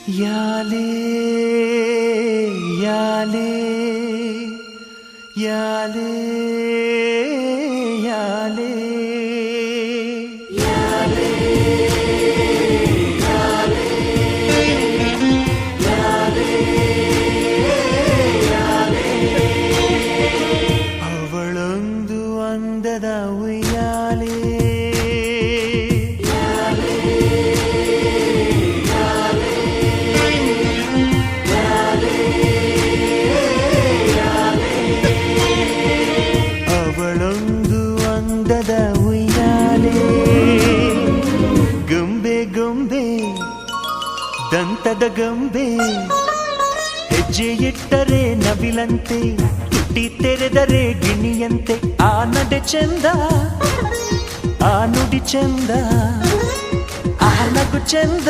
ಯಾಲೇ ಯಾಲೇ ಯಾಲೇ ಯಾಲೇ ಅವಳೊಂದು ಅಂದದ ಉಯ್ಯಾಲೆ ಅವಳೊಂದು ಅಂದದ ಉಯ್ಯಾಲೆ ಗೊಂಬೆ ಗೊಂಬೆ ದಂತದ ಗೊಂಬೆ ಹೆಜ್ಜೆ ಇಟ್ಟರೆ ನವಿಲಂತೆ ತುಟಿ ತೆರೆದರೆ ಗಿಣಿಯಂತೆ ಆ ನಡೆ ಚಂದ ಆ ನುಡಿ ಚಂದ ಆ ನಗು ಚಂದ